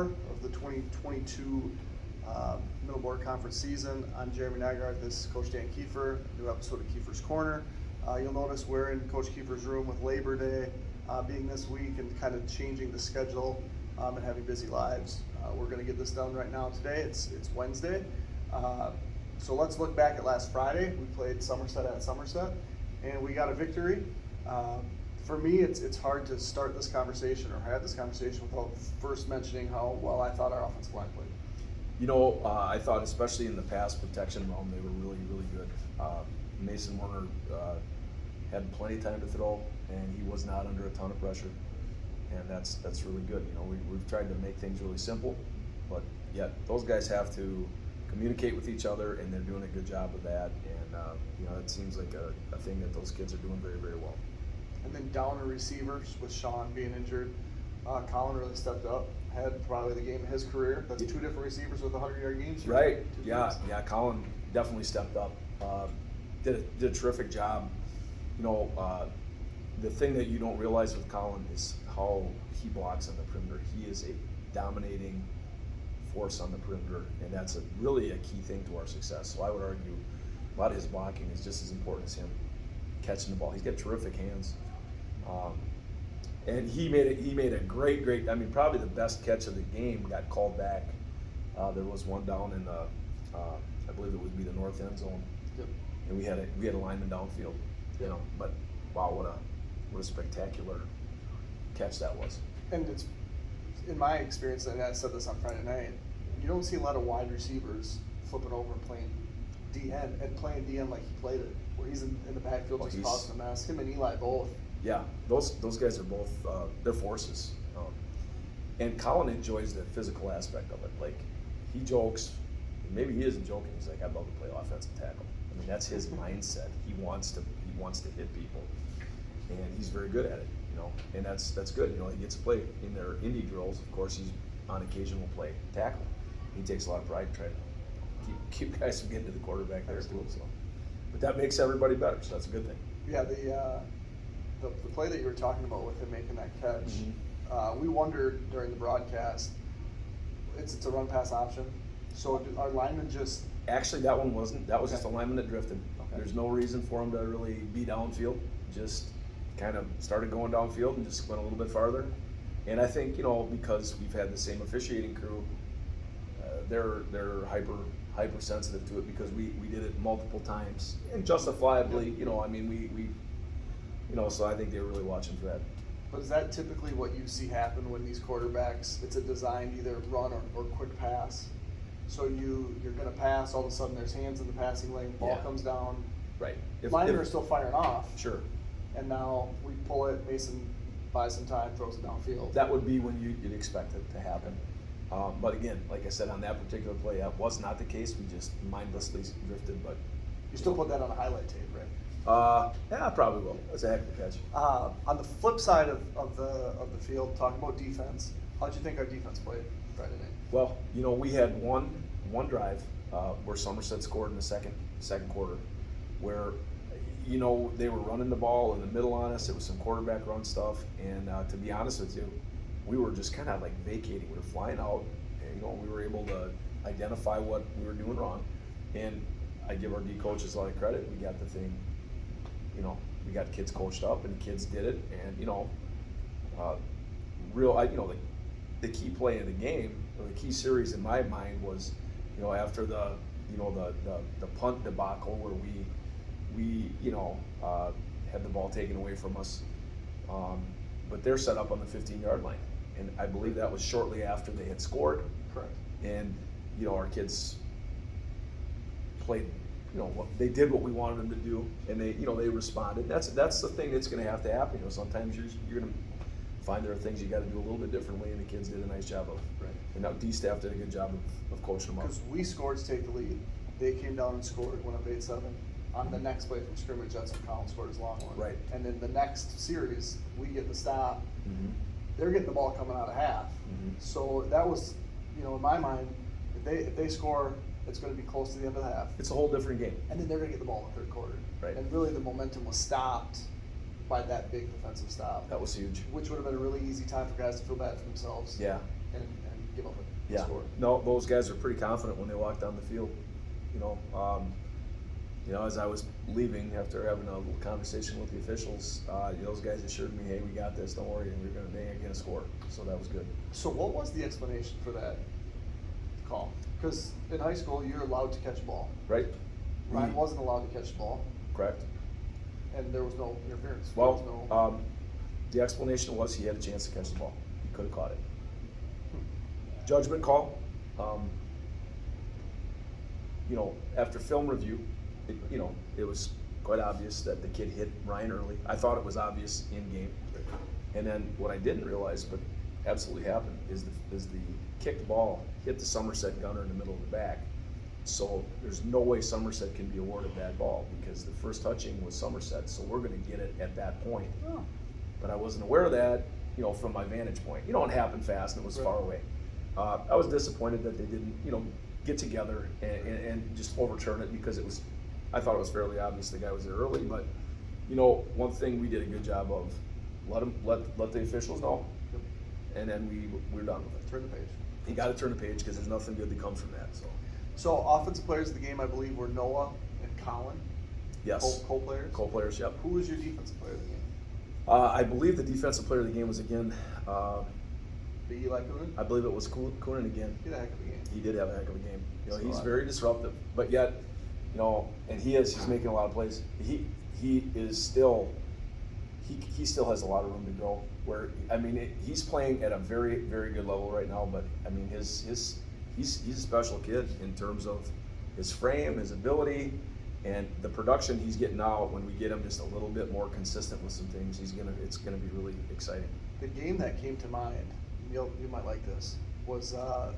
4 of the 2022 Middle Board Conference season. I'm Jeremy Nygaard. This is Coach Dan Keefer. New episode of Keefer's Corner. You'll notice we're in Coach Keefer's room with Labor Day being this week and kind of changing the schedule and having busy lives. We're going to get this done right now today. It's Wednesday. So let's look back at last Friday. We played Somerset at Somerset and we got a victory. For me, it's hard to start this conversation or have this conversation without first mentioning how well I thought our offensive line played. You know, I thought especially in the pass protection realm, they were really, really good. Mason Werner had plenty of time to throw, and he was not under a ton of pressure, and that's really good. You know, we've tried to make things really simple, but yet those guys have to communicate with each other, and they're doing a good job of that. And you know, it seems like a thing that those kids are doing very, very well. And then downer receivers with Sean being injured, Colin really stepped up. Had probably the game of his career. That's 2 different receivers with 100-yard games. Right. Yeah. Colin definitely stepped up. Did a terrific job. You know, the thing that you don't realize with Colin is how he blocks on the perimeter. He is a dominating force on the perimeter, and that's really a key thing to our success. So I would argue a lot of his blocking is just as important as him catching the ball. He's got terrific hands. And he made a great, I mean, probably the best catch of the game got called back. There was one down in the, I believe it would be the north end zone. Yep. And we had a lineman downfield, you know, but wow, what a spectacular catch that was. And it's, in my experience, and I said this on Friday night, you don't see a lot of wide receivers flipping over and playing DN and playing DN like he played it, where he's in the backfield just causing a mess. Him and Eli both. Yeah, those guys are both they're forces, and Colin enjoys the physical aspect of it. Like, he jokes, maybe he isn't joking. He's like, I'd love to play offensive tackle. I mean, that's his mindset. He wants to hit people, and he's very good at it. You know, and that's good. You know, he gets to play in their indie drills. Of course, he's on occasion will play tackle. He takes a lot of pride in trying to keep guys from getting to the quarterback there too. So, but that makes everybody better. So that's a good thing. Yeah, the play that you were talking about with him making that catch, we wondered during the broadcast, it's a run pass option. So our linemen just... Actually, that one wasn't. That was just a lineman that drifted. Okay. There's no reason for him to really be downfield. Just kind of started going downfield and just went a little bit farther. And I think, you know, because we've had the same officiating crew, they're hyper sensitive to it because we did it multiple times and justifiably. You know, I mean, we you know, so I think they're really watching for that. But is that typically what you see happen when these quarterbacks, it's a designed either run or quick pass? So you're going to pass, all of a sudden there's hands in the passing lane, ball comes down. Right. Linemen are still firing off. Sure. And now we pull it, Mason buys some time, throws it downfield. That would be when you'd expect it to happen. But again, like I said, on that particular play, that was not the case. We just mindlessly drifted. But you still put that on a highlight tape, right? Yeah, I probably will. That's a heck of a catch. On the flip side of the field, talking about defense, how'd you think our defense played Friday night? Well, you know, we had one drive where Somerset scored in the second quarter, where, you know, they were running the ball in the middle on us. It was some quarterback run stuff, and to be honest with you, we were just kind of like vacating. We were flying out, and, you know, we were able to identify what we were doing wrong, and I give our D coaches a lot of credit. We got the thing. You know, we got kids coached up, and the kids did it. And, you know, the key play in the game, or the key series in my mind was, you know, after the punt debacle where we had the ball taken away from us, but they're set up on the 15-yard line, and I believe that was shortly after they had scored. Correct. And, you know, our kids played. You know, they did what we wanted them to do, and they responded. That's the thing that's going to have to happen. You know, sometimes you're going to find there are things you got to do a little bit differently, and the kids did a nice job of. Right. And now D-staff did a good job of coaching them up. Because we scored to take the lead, they came down and scored, went up 8-7. On the next play from scrimmage, that's when Colin scored his long one. Right. And then the next series, we get the stop. Mm-hmm. They're getting the ball coming out of half. Mm-hmm. So that was, you know, in my mind, if they score, it's going to be close to the end of the half. It's a whole different game. And then they're going to get the ball in the third quarter. Right. And really the momentum was stopped by that big defensive stop. That was huge. Which would have been a really easy time for guys to feel bad for themselves. Yeah. And give up a Yeah. score. No, those guys are pretty confident when they walk down the field. As I was leaving after having a little conversation with the officials, those guys assured me, "Hey, we got this. Don't worry, and they ain't gonna score." So that was good. So what was the explanation for that call? Because in high school, you're allowed to catch a ball. Right? Ryan wasn't allowed to catch the ball, Correct. and there was no interference. Well, There was no, the explanation was he had a chance to catch the ball. He could have caught it. Judgment call. After film review, it was quite obvious that the kid hit Ryan early. I thought it was obvious in game. And then what I didn't realize, but absolutely happened, is the kicked ball hit the Somerset gunner in the middle of the back. So there's no way Somerset can be awarded that ball because the first touching was Somerset, so we're gonna get it at that point. Oh. But I wasn't aware of that, from my vantage point. It happened fast and it was Right. far away. I was disappointed that they didn't, get together and just overturn it because I thought it was fairly obvious the guy was there early, but, one thing we did a good job of, let the officials know, and then we're done with it. turn the page. You gotta turn the page because there's nothing good that comes from that, so. So offensive players of the game, I believe, were Noah and Colin. Yes. Co-players. Co-players, yep. Who was your defensive player of the game? I believe the defensive player of the game was again, The Eli Coonan? I believe it was Korner again. He had a heck of a game. He did have a heck of a game. So He's very disruptive, but yet, and he's making a lot of plays. He is still, he still has a lot of room to grow. He's playing at a very, very good level right now. But he's a special kid in terms of his frame, his ability, and the production he's getting now. When we get him just a little bit more consistent with some things, it's gonna be really exciting. The game that came to mind, you might like this, was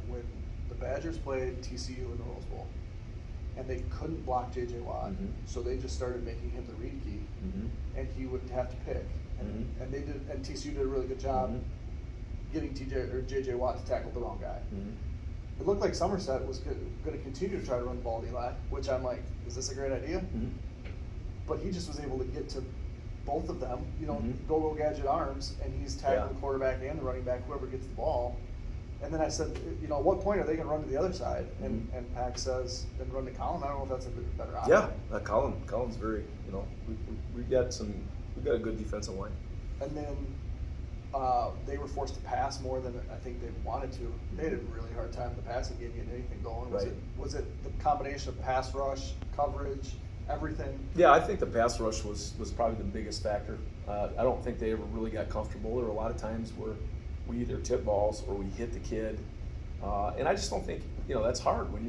when the Badgers played TCU in the Rose Bowl, and they couldn't block J.J. Watt, Mhm. so they just started making him the read key, Mhm. and he would have to pick, and and TCU did a really good job Mhm. getting J.J. Watt to tackle the wrong guy. Mhm. It looked like Somerset was going to continue to try to run the ball to Eli, which I'm like, is this a great idea? Mhm. But he just was able to get to both of them, Mhm. go gadget arms, and he's tackling Yeah. the quarterback and the running back, whoever gets the ball. And then I said, at what point are they going to run to the other side? And Mhm. and Pack says, then run to Colin. I don't know if that's a better option. Yeah, Colin's very, we got a good defensive line. And then they were forced to pass more than I think they wanted to. They had a really hard time in the passing game getting anything going. Right. Was it the combination of pass rush, coverage, everything? Yeah, I think the pass rush was probably the biggest factor. I don't think they ever really got comfortable. There were a lot of times where we either tip balls or we hit the kid. And I just don't think, that's hard when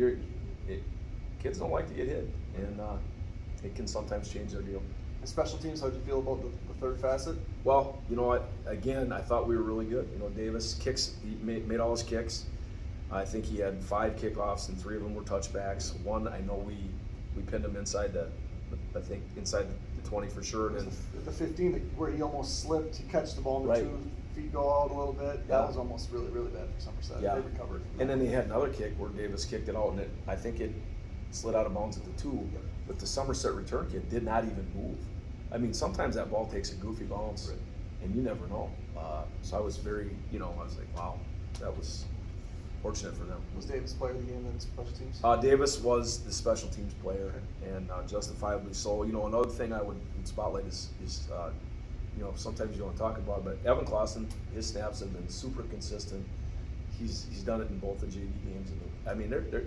kids don't like to get hit. And it can sometimes change their deal. The special teams, how'd you feel about the third facet? Well, you know what? Again, I thought we were really good. Davis kicks. He made all his kicks. I think he had 5 kickoffs and 3 of them were touchbacks. One, I know we pinned him inside inside the 20 for sure. And The 15 where he almost slipped, he catched the ball and the Right. 2 feet go out a little bit. Yeah. That was almost really, really bad for Somerset. Yeah. They recovered from And that. then they had another kick where Davis kicked it out, and I think it slid out of bounds at the 2. But the Somerset return kid did not even move. Sometimes that ball takes a goofy bounce, Right. and you never know. So I was very, I was like, wow, that was fortunate for them. Was Davis player of the game in special teams? Davis was the special teams player, and justifiably so. Another thing I would spotlight is sometimes you don't talk about it, but Evan Clausen, his snaps have been super consistent. He's done it in both the JV games, and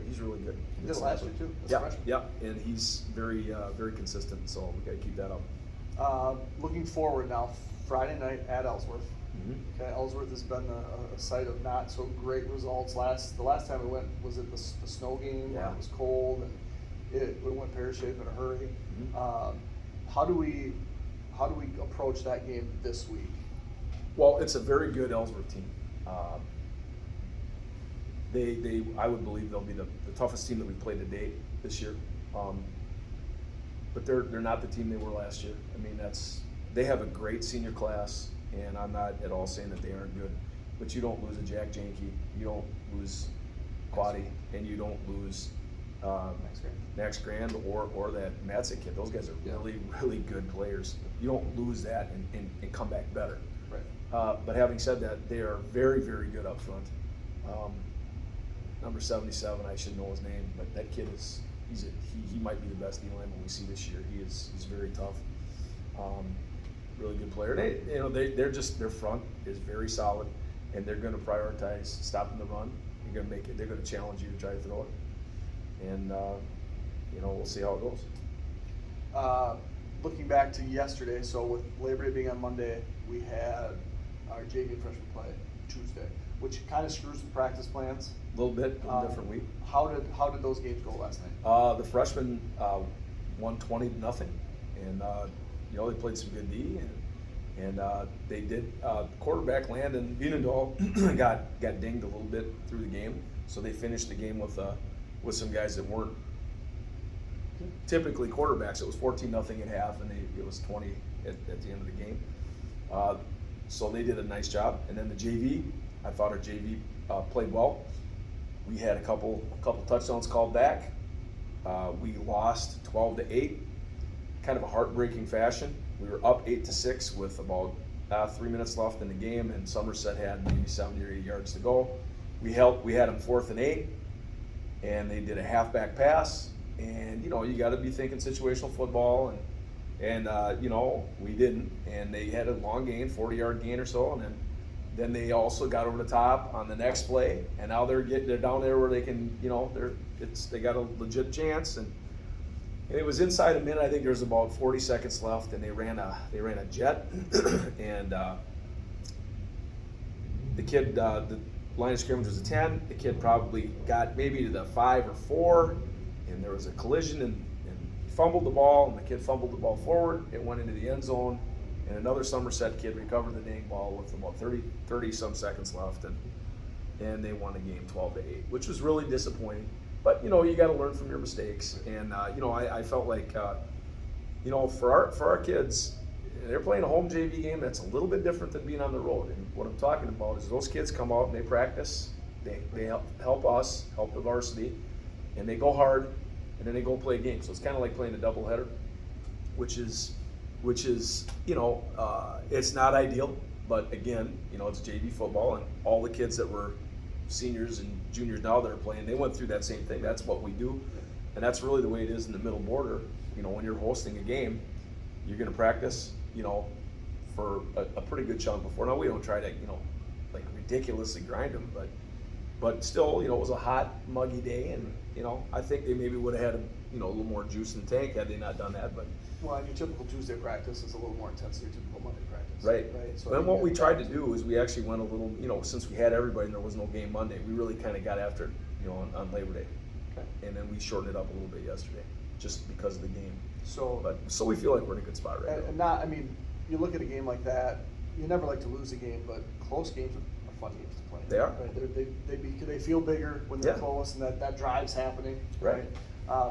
he's really good. He did it last year too, as a Yeah, freshman. yeah, and he's very very consistent. So we got to keep that up. Looking forward now, Friday night at Ellsworth. Mhm. Okay, Ellsworth has been a site of not so great results. The last time we went was it the snow game where Yeah. it was cold and it went pear-shaped in a hurry. Mhm. How do we approach that game this week? Well, it's a very good Ellsworth team. I would believe they'll be the toughest team that we played to date this year. But they're not the team they were last year. They have a great senior class, and I'm not at all saying that they aren't good. But you don't lose a Jack Janke, you don't lose Quaddy, and you don't lose Max Grand or that Matzik kid. Those guys are really, really good players. You don't lose that and come back better. Right. But having said that, they are very, very good up front. Number 77, I should know his name, but that kid he might be the best D lineman we see this year. He's very tough, really good player. Their front is very solid, and they're going to prioritize stopping the run. They're going to make it. They're going to challenge you to try to throw it, and we'll see how it goes. Looking back to yesterday, so with Labor Day being on Monday, we had our JV freshman play Tuesday, which kind of screws the practice plans. A little bit, different week. How did those games go last night? The freshmen won 20-0, and they played some good D, and they did. Quarterback Landon Bienendahl got dinged a little bit through the game, so they finished the game with some guys that weren't typically quarterbacks. It was 14-0 at half, and it was 20 at the end of the game. So they did a nice job. And then the JV, I thought our JV played well. We had a couple touchdowns called back. We lost 12-8, kind of a heartbreaking fashion. We were up 8-6 with about 3 minutes left in the game, and Somerset had maybe 70 or 80 yards to go. We had them 4th and 8, and they did a halfback pass. And you got to be thinking situational football, and we didn't. And they had a long gain, 40-yard gain or so, and then they also got over the top on the next play, and now they're down there where they can, they got a legit chance, and it was inside a minute. I think there was about 40 seconds left, and they ran a jet, and the kid, the line of scrimmage was a 10. The kid probably got maybe to the 5 or 4, and there was a collision, and he fumbled the ball, and the kid fumbled the ball forward. It went into the end zone. And another Somerset kid recovered the dang ball with about 30 some seconds left, and they won the game 12-8, which was really disappointing. But you got to learn from your mistakes, and I felt like for our kids, they're playing a home JV game that's a little bit different than being on the road. And what I'm talking about is those kids come out and they practice, they help us, help the varsity, and they go hard, and then they go play a game. So it's kind of like playing a doubleheader, which is it's not ideal, but again, it's JV football, and all the kids that were seniors and juniors now that are playing, they went through that same thing. That's what we do, and that's really the way it is in the middle border. When you're hosting a game, you're going to practice, for a pretty good chunk before. Now, we don't try to, like ridiculously grind them, but still, it was a hot, muggy day, and I think they maybe would have had a little more juice in the tank had they not done that, but. Well, and your typical Tuesday practice is a little more intense than your typical Monday practice. Right. So and what we tried to do is we actually went a little, since we had everybody and there was no game Monday, we really kind of got after it, on Labor Day. Okay. And then we shortened it up a little bit yesterday, just because of the game. So we feel like we're in a good spot right now. And you look at a game like that, you never like to lose a game, but close games are fun games to play. They are. Right? They feel bigger when they're close, and that drive's happening. Right.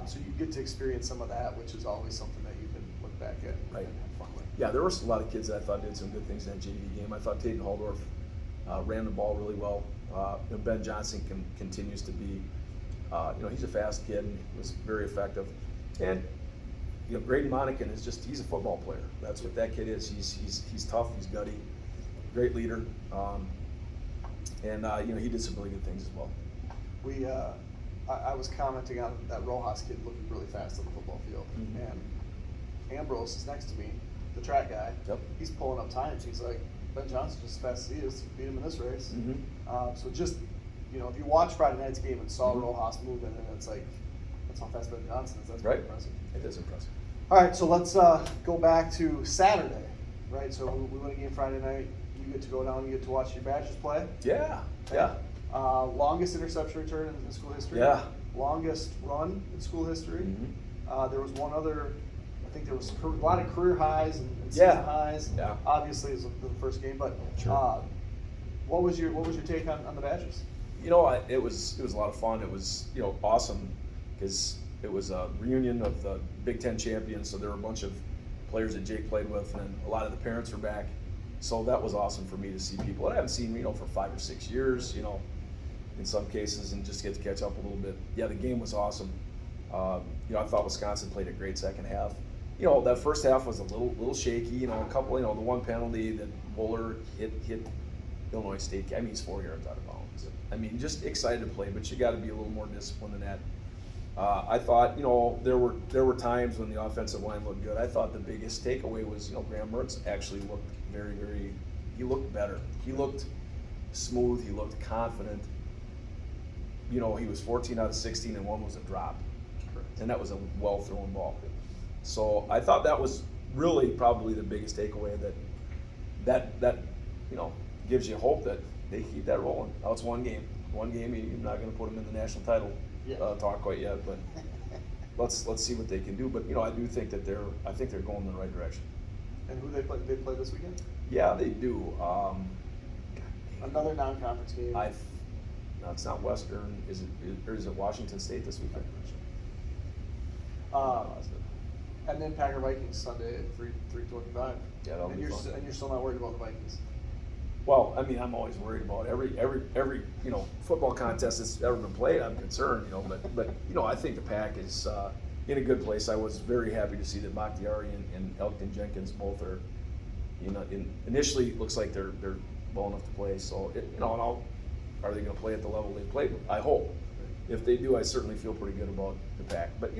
So you get to experience some of that, which is always something that you can look back at and have fun with. Yeah, there were a lot of kids that I thought did some good things in that JV game. I thought Tayden Haldorf ran the ball really well. Ben Johnson continues to be, he's a fast kid and was very effective. And Braden Monacan he's a football player. That's what that kid is. He's tough. He's gutty. Great leader. And he did some really good things as well. I was commenting on that Rojas kid looking really fast on the football field, and Ambrose is next to me, the track guy. Yep. He's pulling up times. He's like, Ben Johnson's just as fast as he is. Beat him in this race. So just if you watch Friday night's game and saw Rojas moving, and it's like, that's how fast Ben Johnson is. That's pretty impressive. It is impressive. All right, so let's go back to Saturday, right? So we win a game Friday night. You get to go down. You get to watch your Badgers play. Yeah. Okay. Yeah. Longest interception return in school history. Yeah. Longest run in school history. There was one other. I think there was a lot of career highs and season highs. Yeah. Obviously, it was the first game, but Sure. what was your take on the Badgers? It was a lot of fun. It was awesome because it was a reunion of the Big Ten champions. So there were a bunch of players that Jake played with, and a lot of the parents were back. So that was awesome for me to see people I haven't seen for 5 or 6 years. In some cases, and just get to catch up a little bit. Yeah, the game was awesome. I thought Wisconsin played a great second half. That first half was a little shaky. A couple. The one penalty that Bowler hit Illinois State. I mean, he's 4 yards out of bounds. I mean, just excited to play, but you got to be a little more disciplined than that. I thought, there were times when the offensive line looked good. I thought the biggest takeaway was, Graham Mertz actually looked he looked better. He looked smooth. He looked confident. He was 14 out of 16 and one was a drop. Correct. And that was a well-thrown ball. So I thought that was really probably the biggest takeaway that gives you hope that they keep that rolling. Now it's one game. One game, you're not going to put them in the national title talk quite yet, but let's see what they can do. But I do think that I think they're going in the right direction. And who they play this weekend? Yeah, they do. Another non-conference game. No, it's not Western. Is it Washington State this weekend? And then Packer Vikings Sunday at 3:25. Yeah, that'll be fun. And you're still not worried about the Vikings. Well, I mean, I'm always worried about every football contest that's ever been played. I'm concerned, but I think the Pack is in a good place. I was very happy to see that Bakhtiari and Elkton Jenkins both are, initially it looks like they're well enough to play. So are they going to play at the level they played? I hope. If they do, I certainly feel pretty good about the Pack. But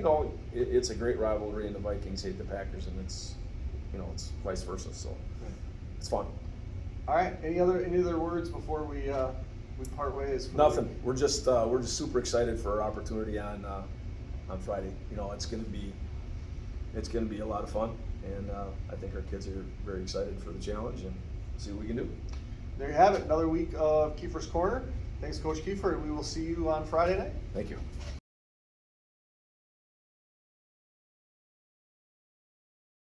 it's a great rivalry, and the Vikings hate the Packers, and it's vice versa. So it's fun. All right. Any other words before we part ways? Nothing. We're just super excited for our opportunity on Friday. It's gonna be a lot of fun, and I think our kids are very excited for the challenge and see what we can do. There you have it. Another week of Keefer's Corner. Thanks, Coach Keefer, and we will see you on Friday night. Thank you.